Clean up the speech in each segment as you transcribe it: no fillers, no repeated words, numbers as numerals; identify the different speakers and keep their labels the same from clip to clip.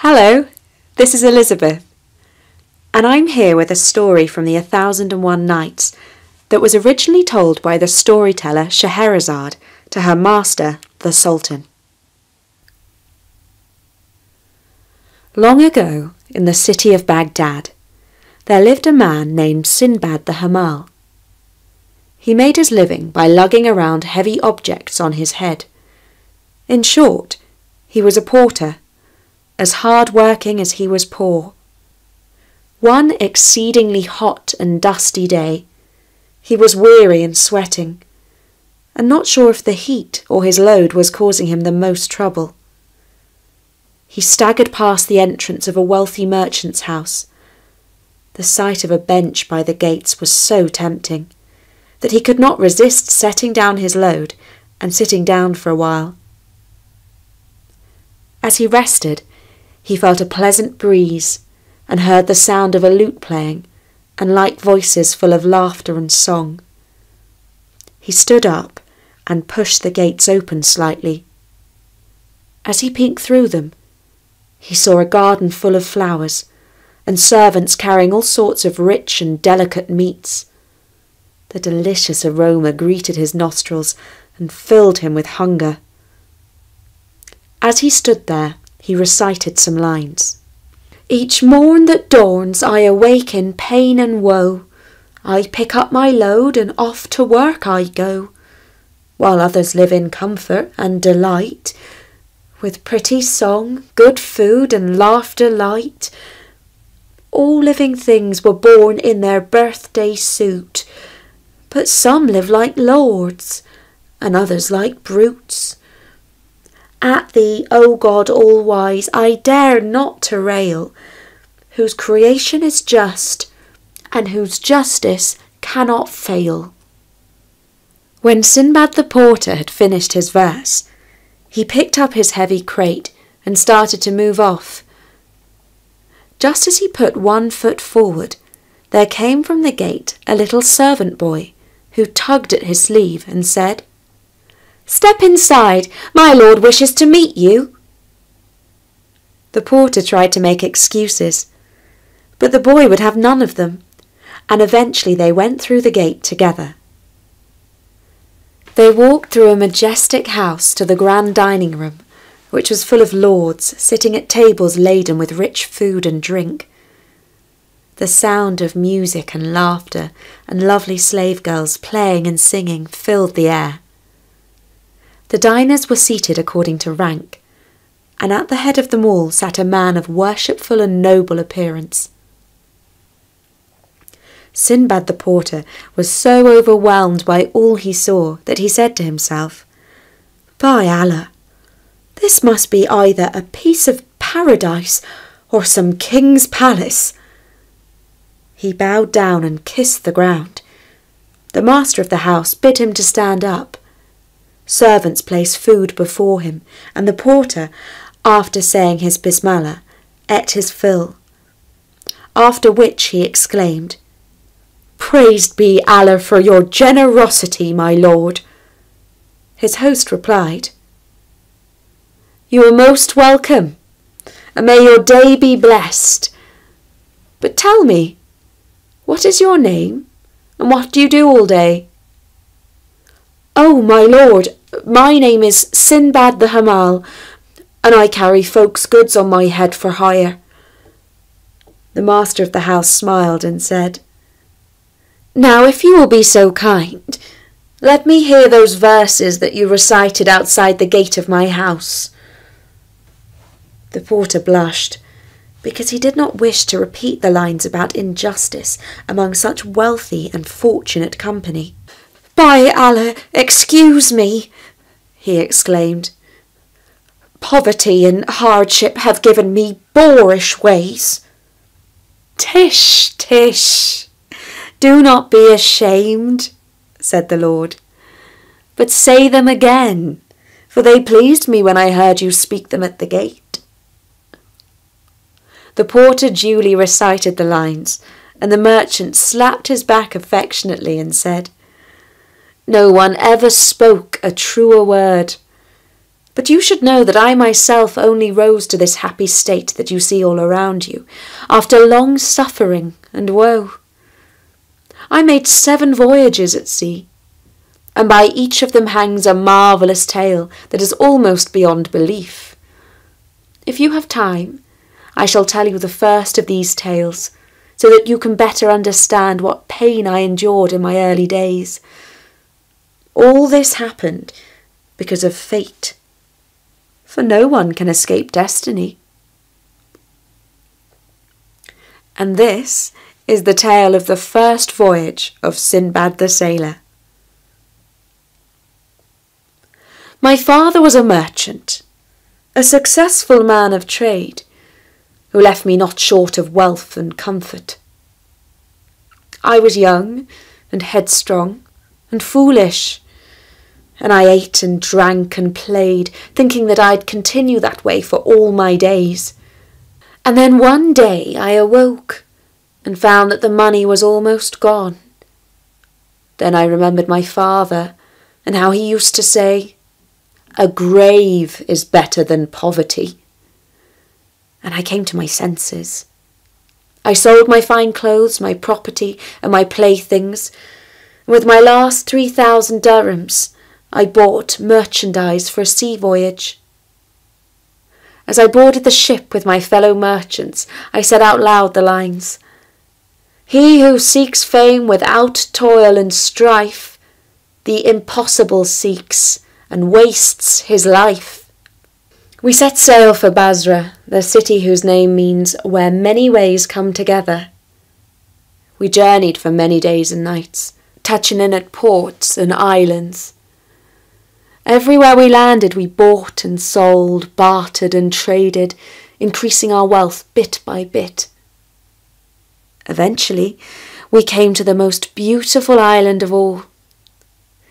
Speaker 1: Hello, this is Elizabeth, and I'm here with a story from the 1001 Nights that was originally told by the storyteller Scheherazade to her master, the Sultan. Long ago, in the city of Baghdad, there lived a man named Sinbad the Hamal. He made his living by lugging around heavy objects on his head. In short, he was a porter, as hard-working as he was poor. One exceedingly hot and dusty day, he was weary and sweating, and not sure if the heat or his load was causing him the most trouble. He staggered past the entrance of a wealthy merchant's house. The sight of a bench by the gates was so tempting that he could not resist setting down his load and sitting down for a while. As he rested, he felt a pleasant breeze and heard the sound of a lute playing and light voices full of laughter and song. He stood up and pushed the gates open slightly. As he peeked through them, he saw a garden full of flowers and servants carrying all sorts of rich and delicate meats. The delicious aroma greeted his nostrils and filled him with hunger. As he stood there, he recited some lines. Each morn that dawns I awake in pain and woe. I pick up my load and off to work I go, while others live in comfort and delight, with pretty song, good food and laughter light. All living things were born in their birthday suit, but some live like lords and others like brutes. At thee, O God all-wise, I dare not to rail, whose creation is just, and whose justice cannot fail. When Sinbad the porter had finished his verse, he picked up his heavy crate and started to move off. Just as he put one foot forward, there came from the gate a little servant boy, who tugged at his sleeve and said, "Step inside, my lord wishes to meet you." The porter tried to make excuses, but the boy would have none of them, and eventually they went through the gate together. They walked through a majestic house to the grand dining room, which was full of lords sitting at tables laden with rich food and drink. The sound of music and laughter and lovely slave girls playing and singing filled the air. The diners were seated according to rank, and at the head of them all sat a man of worshipful and noble appearance. Sinbad the porter was so overwhelmed by all he saw that he said to himself, "By Allah, this must be either a piece of paradise or some king's palace." He bowed down and kissed the ground. The master of the house bid him to stand up. Servants placed food before him, and the porter, after saying his bismillah, ate his fill, after which he exclaimed, "Praised be Allah for your generosity, my lord." His host replied, "You are most welcome, and may your day be blessed. But tell me, what is your name, and what do you do all day?" "Oh, my lord, my name is Sinbad the Hamal, and I carry folks' goods on my head for hire." The master of the house smiled and said, "Now, if you will be so kind, let me hear those verses that you recited outside the gate of my house." The porter blushed, because he did not wish to repeat the lines about injustice among such wealthy and fortunate company. "By Allah, excuse me," he exclaimed. "Poverty and hardship have given me boorish ways." "Tish, tish, do not be ashamed," said the Lord, "but say them again, for they pleased me when I heard you speak them at the gate." The porter duly recited the lines, and the merchant slapped his back affectionately and said, "No one ever spoke a truer word. But you should know that I myself only rose to this happy state that you see all around you, after long suffering and woe. I made 7 voyages at sea, and by each of them hangs a marvellous tale that is almost beyond belief. If you have time, I shall tell you the first of these tales, so that you can better understand what pain I endured in my early days. All this happened because of fate, for no one can escape destiny. And this is the tale of the first voyage of Sinbad the sailor. My father was a merchant, a successful man of trade, who left me not short of wealth and comfort. I was young and headstrong and foolish, and I ate and drank and played, thinking that I'd continue that way for all my days. And then one day I awoke and found that the money was almost gone. Then I remembered my father and how he used to say, "A grave is better than poverty." And I came to my senses. I sold my fine clothes, my property, and my playthings. With my last 3,000 dirhams, I bought merchandise for a sea voyage. As I boarded the ship with my fellow merchants, I said out loud the lines, "He who seeks fame without toil and strife, the impossible seeks and wastes his life." We set sail for Basra, the city whose name means "where many ways come together." We journeyed for many days and nights, touching in at ports and islands. Everywhere we landed we bought and sold, bartered and traded, increasing our wealth bit by bit. Eventually we came to the most beautiful island of all.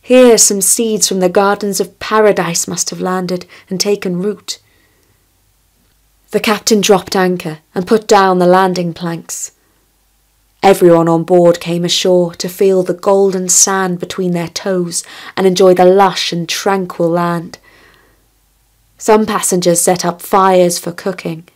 Speaker 1: Here some seeds from the gardens of paradise must have landed and taken root. The captain dropped anchor and put down the landing planks. Everyone on board came ashore to feel the golden sand between their toes and enjoy the lush and tranquil land. Some passengers set up fires for cooking.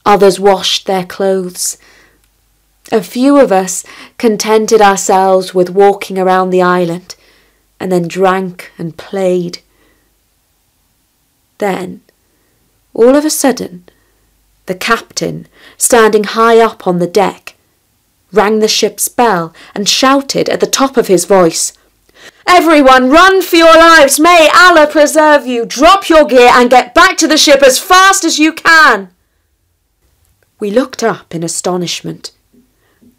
Speaker 1: Others washed their clothes. A few of us contented ourselves with walking around the island and then drank and played. Then, all of a sudden, the captain, standing high up on the deck, rang the ship's bell and shouted at the top of his voice, "Everyone, run for your lives! May Allah preserve you! Drop your gear and get back to the ship as fast as you can!" We looked up in astonishment,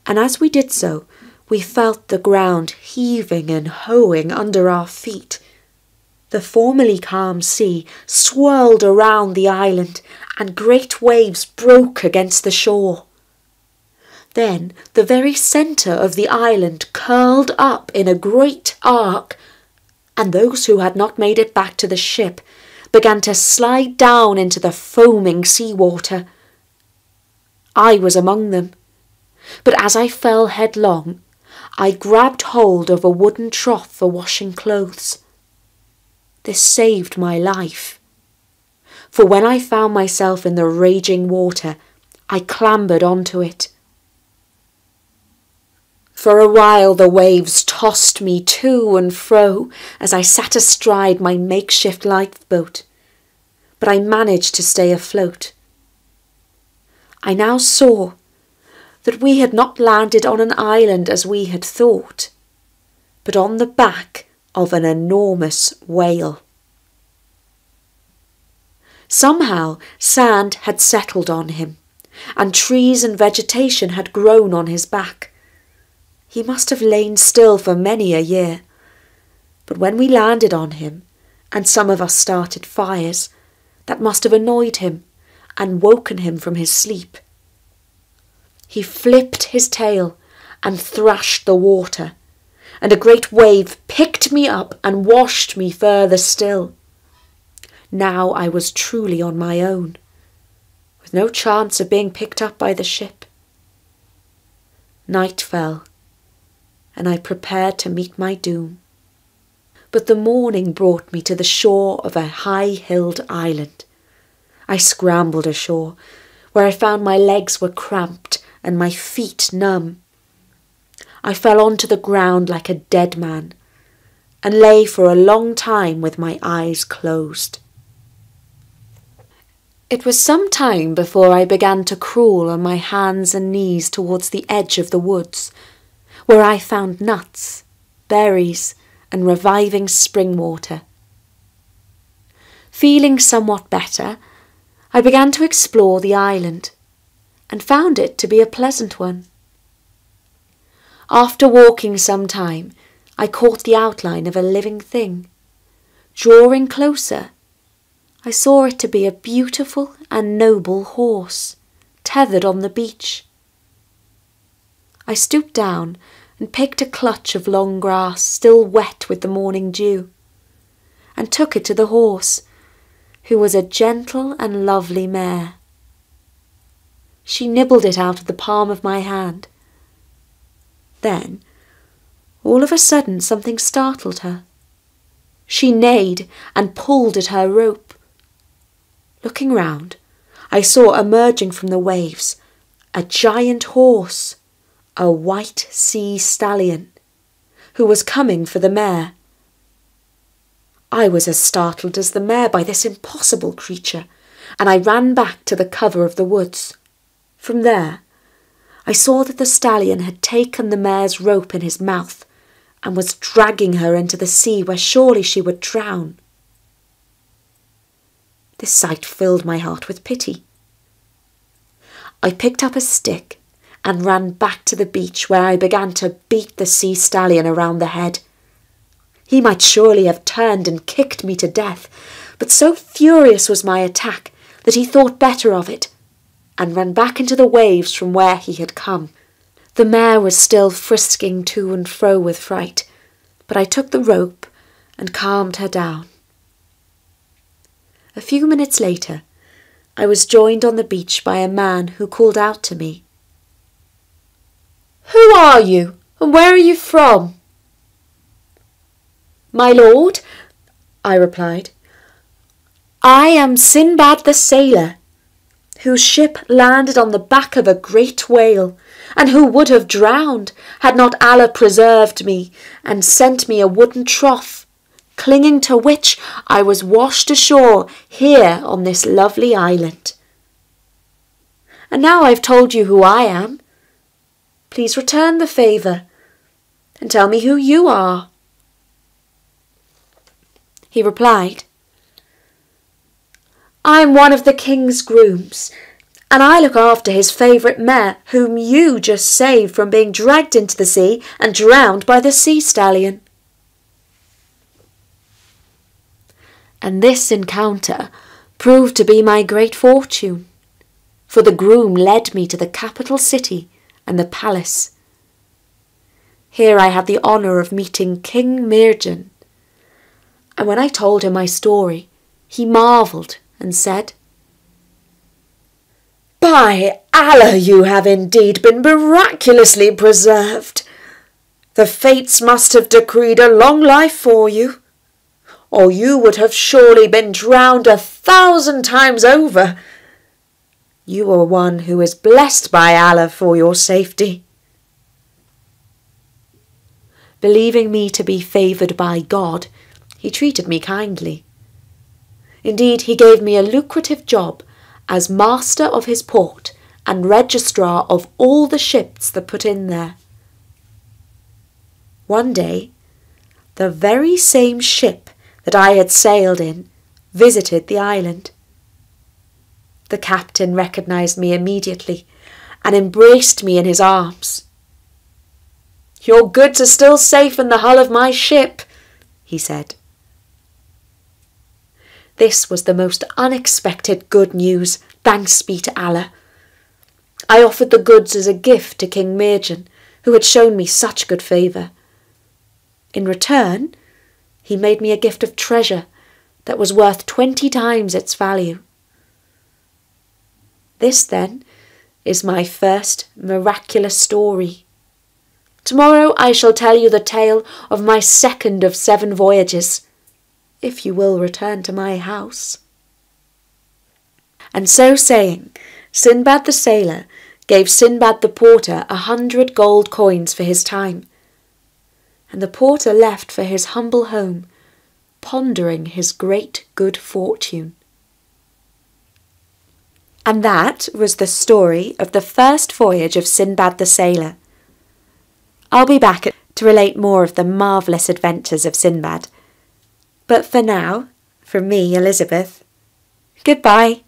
Speaker 1: and as we did so, we felt the ground heaving and hoeing under our feet. The formerly calm sea swirled around the island, and great waves broke against the shore. Then the very centre of the island curled up in a great arc, and those who had not made it back to the ship began to slide down into the foaming seawater. I was among them, but as I fell headlong, I grabbed hold of a wooden trough for washing clothes. This saved my life, for when I found myself in the raging water, I clambered onto it. For a while the waves tossed me to and fro as I sat astride my makeshift lifeboat, but I managed to stay afloat. I now saw that we had not landed on an island as we had thought, but on the back of an enormous whale. Somehow sand had settled on him, and trees and vegetation had grown on his back. He must have lain still for many a year, but when we landed on him, and some of us started fires, that must have annoyed him and woken him from his sleep. He flipped his tail and thrashed the water, and a great wave picked me up and washed me further still. Now I was truly on my own, with no chance of being picked up by the ship. Night fell, and I prepared to meet my doom. but the morning brought me to the shore of a high-hilled island. I scrambled ashore, where I found my legs were cramped and my feet numb. I fell onto the ground like a dead man, and lay for a long time with my eyes closed. It was some time before I began to crawl on my hands and knees towards the edge of the woods, where I found nuts, berries, and reviving spring water. Feeling somewhat better, I began to explore the island, and found it to be a pleasant one. After walking some time, I caught the outline of a living thing. Drawing closer, I saw it to be a beautiful and noble horse, tethered on the beach. I stooped down and picked a clutch of long grass still wet with the morning dew, and took it to the horse, who was a gentle and lovely mare. She nibbled it out of the palm of my hand. Then, all of a sudden, something startled her. She neighed and pulled at her rope. Looking round, I saw emerging from the waves a giant horse, a white sea stallion, who was coming for the mare. I was as startled as the mare by this impossible creature, and I ran back to the cover of the woods. From there, I saw that the stallion had taken the mare's rope in his mouth and was dragging her into the sea where surely she would drown. This sight filled my heart with pity. I picked up a stick and ran back to the beach, where I began to beat the sea stallion around the head. He might surely have turned and kicked me to death, but so furious was my attack that he thought better of it, and ran back into the waves from where he had come. The mare was still frisking to and fro with fright, but I took the rope and calmed her down. A few minutes later, I was joined on the beach by a man who called out to me. "Who are you, and where are you from?" "My lord," I replied, "I am Sinbad the sailor, whose ship landed on the back of a great whale, and who would have drowned had not Allah preserved me and sent me a wooden trough, clinging to which I was washed ashore here on this lovely island. And now I've told you who I am. Please return the favour and tell me who you are." He replied, "I am one of the king's grooms, and I look after his favourite mare, whom you just saved from being dragged into the sea and drowned by the sea stallion." And this encounter proved to be my great fortune, for the groom led me to the capital city and the palace. Here I had the honour of meeting King Mirjan, and when I told him my story, he marvelled and said, "By Allah, you have indeed been miraculously preserved. The fates must have decreed a long life for you, or you would have surely been drowned 1,000 times over. You are one who is blessed by Allah for your safety." Believing me to be favoured by God, he treated me kindly. Indeed, he gave me a lucrative job as master of his port and registrar of all the ships that put in there. One day, the very same ship that I had sailed in visited the island. The captain recognised me immediately and embraced me in his arms. "Your goods are still safe in the hull of my ship," he said. This was the most unexpected good news, thanks be to Allah. I offered the goods as a gift to King Mirjan, who had shown me such good favour. In return, he made me a gift of treasure that was worth 20 times its value. This, then, is my first miraculous story. Tomorrow I shall tell you the tale of my second of 7 voyages, if you will return to my house." And so saying, Sinbad the sailor gave Sinbad the porter 100 gold coins for his time, and the porter left for his humble home, pondering his great good fortune. And that was the story of the first voyage of Sinbad the sailor. I'll be back to relate more of the marvellous adventures of Sinbad. But for now, from me, Elizabeth, goodbye.